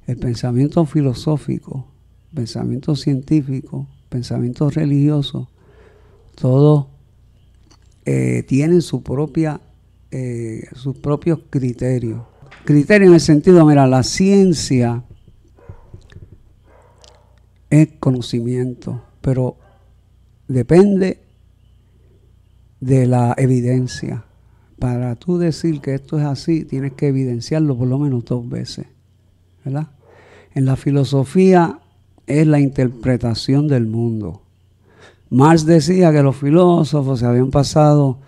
El pensamiento filosófico, pensamiento científico, pensamiento religioso, todos tienen sus propios criterios. Criterios en el sentido, mira, la ciencia es conocimiento, pero depende de la evidencia. Para tú decir que esto es así, tienes que evidenciarlo por lo menos 2 veces, ¿verdad? En la filosofía es la interpretación del mundo. Marx decía que los filósofos se habían pasado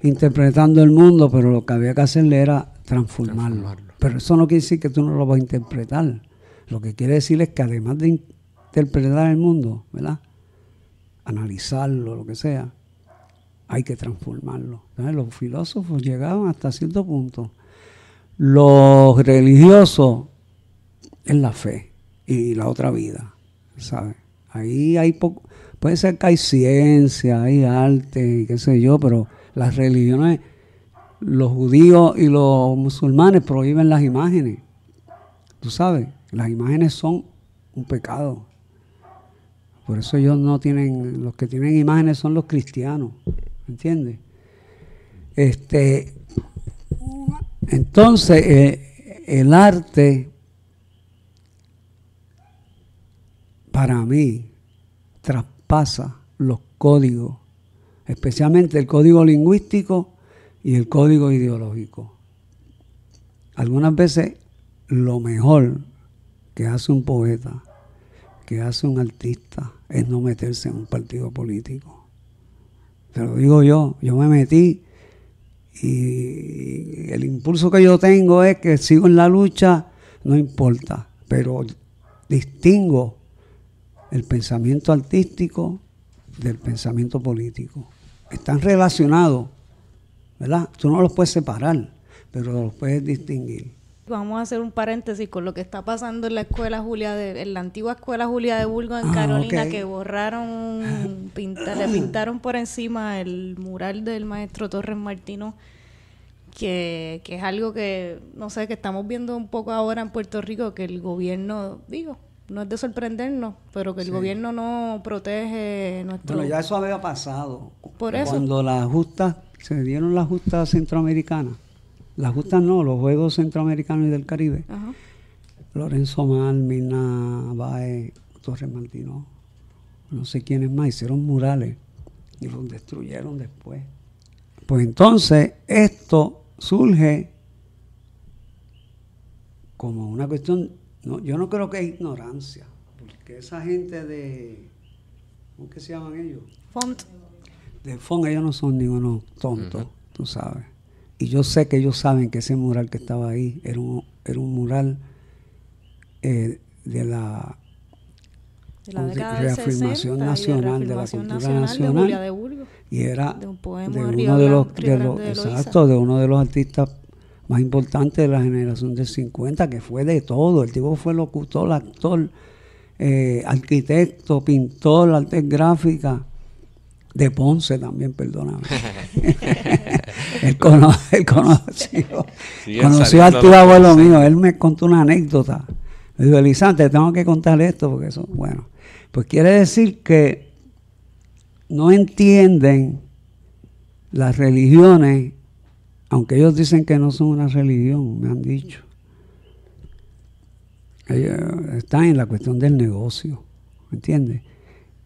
interpretando el mundo, pero lo que había que hacerle era transformarlo. Pero eso no quiere decir que tú no lo vas a interpretar. Lo que quiere decir es que además de interpretar el mundo, ¿verdad? Analizarlo, lo que sea, hay que transformarlo. ¿Sabes? Los filósofos llegaban hasta cierto punto. Los religiosos es la fe y la otra vida, ¿sabes? Ahí hay poco. Puede ser que hay ciencia, hay arte y qué sé yo, pero las religiones, los judíos y los musulmanes prohíben las imágenes. Tú sabes, las imágenes son un pecado. Por eso ellos no tienen, los que tienen imágenes son los cristianos, ¿entiendes? Entonces, el arte, para mí, traspasa los códigos, especialmente el código lingüístico y el código ideológico. Algunas veces lo mejor que hace un poeta, que hace un artista, es no meterse en un partido político. Te lo digo yo me metí y el impulso que yo tengo es que sigo en la lucha, no importa, pero distingo el pensamiento artístico del pensamiento político. Están relacionados, ¿verdad? Tú no los puedes separar, pero los puedes distinguir. Vamos a hacer un paréntesis con lo que está pasando en la escuela en la antigua escuela Julia de Burgos en Carolina, okay, que borraron, le pintaron por encima el mural del maestro Torres Martino, que es algo que, no sé, que estamos viendo un poco ahora en Puerto Rico, que el gobierno, no es de sorprendernos, pero que el gobierno no protege nuestro... Bueno, ya eso había pasado. Por eso. Cuando se dieron las justas centroamericanas, las justas no, los Juegos Centroamericanos y del Caribe, ajá, Lorenzo Mar, Mirna Báez, Torres Martino, no sé quiénes más, hicieron murales y los destruyeron después. Pues entonces esto surge como una cuestión, yo no creo que es ignorancia, porque esa gente de, ¿cómo que se llaman ellos? Font. De Font, ellos no son ningunos tontos, uh-huh, tú sabes. Y yo sé que ellos saben que ese mural que estaba ahí era un mural de la reafirmación nacional, de la cultura nacional, de Burgos, y era de un poema de uno de los artistas más importantes de la generación del 50, que fue de todo. El tipo fue locutor, actor, arquitecto, pintor, arte gráfica, de Ponce también, perdóname. Él conoció al tío abuelo mío. Él me contó una anécdota. Me dijo, Elizante, te tengo que contar esto, porque eso, bueno, pues quiere decir que no entienden las religiones, aunque ellos dicen que no son una religión, me han dicho. Ellos están en la cuestión del negocio, ¿me entiendes?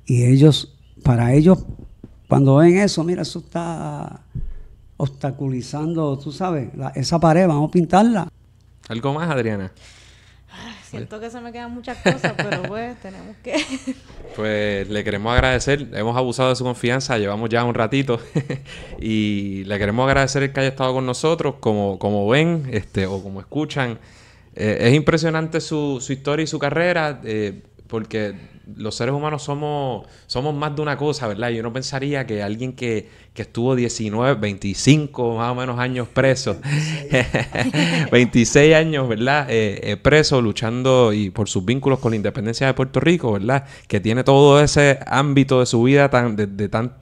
Y ellos, para ellos, cuando ven eso, mira, eso está obstaculizando, tú sabes, esa pared, vamos a pintarla. ¿Algo más, Adriana? Siento que se me quedan muchas cosas, pero pues tenemos que... Pues le queremos agradecer, hemos abusado de su confianza, llevamos ya un ratito y le queremos agradecer el que haya estado con nosotros, como ven o como escuchan. Es impresionante su historia y su carrera, porque los seres humanos somos más de una cosa, ¿verdad? Yo no pensaría que alguien que que estuvo 25 más o menos años preso. 26 años, ¿verdad? Preso, luchando y por sus vínculos con la independencia de Puerto Rico, ¿verdad? Que tiene todo ese ámbito de su vida,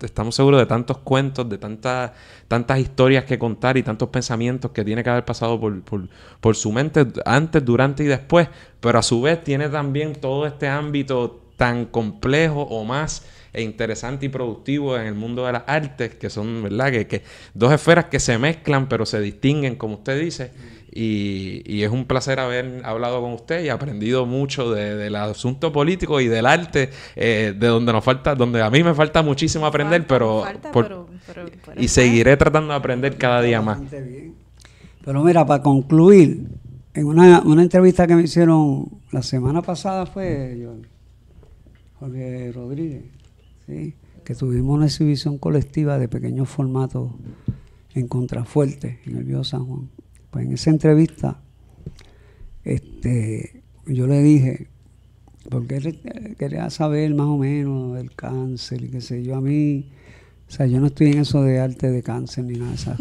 estamos seguros de tantos cuentos, de tantas historias que contar y tantos pensamientos que tiene que haber pasado por su mente antes, durante y después, pero a su vez tiene también todo este ámbito tan complejo o más interesante y productivo en el mundo de las artes, que son, ¿verdad? Que dos esferas que se mezclan pero se distinguen, como usted dice, y es un placer haber hablado con usted y aprendido mucho del asunto político y del arte, de donde a mí me falta muchísimo aprender, pero seguiré tratando de aprender cada día más. Bien. Pero mira, para concluir, en una entrevista que me hicieron la semana pasada fue Jorge Rodríguez, ¿sí? Que tuvimos una exhibición colectiva de pequeños formatos en Contrafuerte, en el Viejo San Juan. Pues en esa entrevista yo le dije, porque él quería saber más o menos del cáncer y qué sé yo. A mí, o sea, yo no estoy en eso de arte de cáncer ni nada de eso.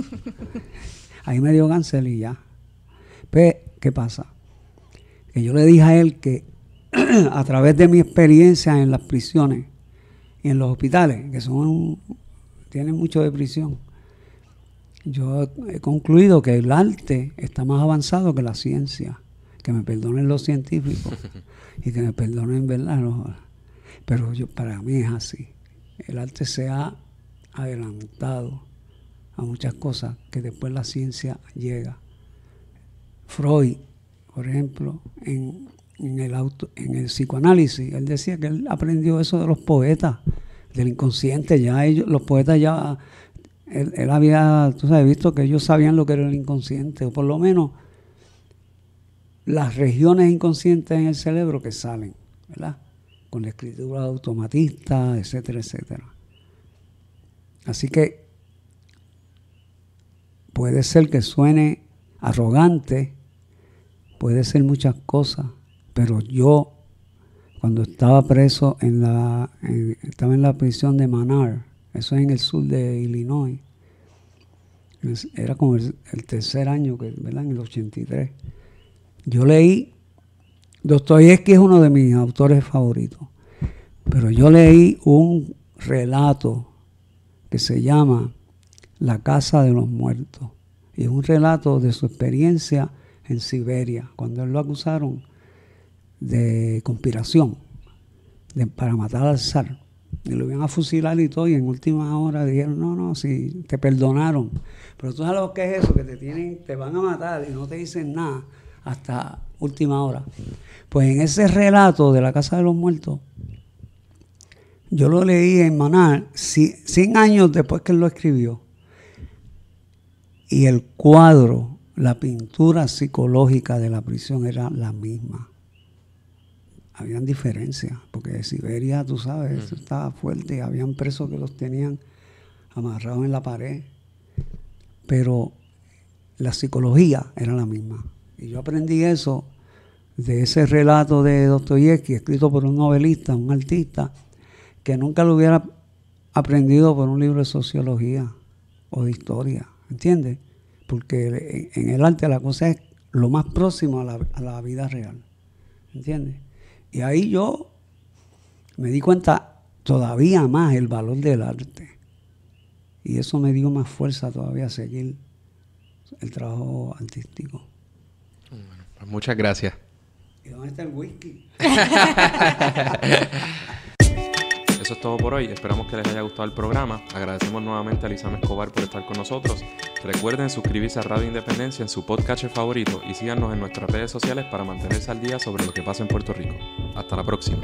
Ahí me dio cáncer y ya. Pues, ¿qué pasa? Que yo le dije a él que a través de mi experiencia en las prisiones y en los hospitales, que tienen mucho de prisión, yo he concluido que el arte está más avanzado que la ciencia. Que me perdonen los científicos y que me perdonen, ¿verdad? Pero para mí es así. El arte se ha adelantado a muchas cosas que después la ciencia llega. Freud, por ejemplo, en el psicoanálisis, él decía que él aprendió eso de los poetas, del inconsciente. Ya los poetas ya... Él había, tú sabes, visto que ellos sabían lo que era el inconsciente, o por lo menos las regiones inconscientes en el cerebro que salen, ¿verdad? Con la escritura automatista, etcétera, etcétera. Así que puede ser que suene arrogante, puede ser muchas cosas, pero yo, cuando estaba preso estaba en la prisión de Manar, eso es en el sur de Illinois. Era como el tercer año, ¿verdad? En el 83. Yo leí, Dostoyevski es uno de mis autores favoritos, pero yo leí un relato que se llama La Casa de los Muertos. Y es un relato de su experiencia en Siberia, cuando él lo acusaron de conspiración para matar al zar. Y lo iban a fusilar y todo, y en última hora dijeron, no, si te perdonaron. Pero tú sabes lo que es eso, que te van a matar y no te dicen nada hasta última hora. Pues en ese relato de La Casa de los Muertos, yo lo leí en Manar 100 años después que él lo escribió. Y el cuadro, la pintura psicológica de la prisión era la misma. Habían diferencias, porque Siberia, tú sabes, eso estaba fuerte, habían presos que los tenían amarrados en la pared, pero la psicología era la misma. Y yo aprendí eso de ese relato de Dostoyevski, escrito por un novelista, un artista, que nunca lo hubiera aprendido por un libro de sociología o de historia, ¿entiendes? Porque en el arte la cosa es lo más próximo a la vida real, ¿entiendes? Y ahí yo me di cuenta todavía más el valor del arte. Y eso me dio más fuerza todavía a seguir el trabajo artístico. Bueno, pues muchas gracias. ¿Y dónde está el whisky? Eso es todo por hoy. Esperamos que les haya gustado el programa. Agradecemos nuevamente a Lizama Escobar por estar con nosotros. Recuerden suscribirse a Radio Independencia en su podcast favorito y síganos en nuestras redes sociales para mantenerse al día sobre lo que pasa en Puerto Rico. Hasta la próxima.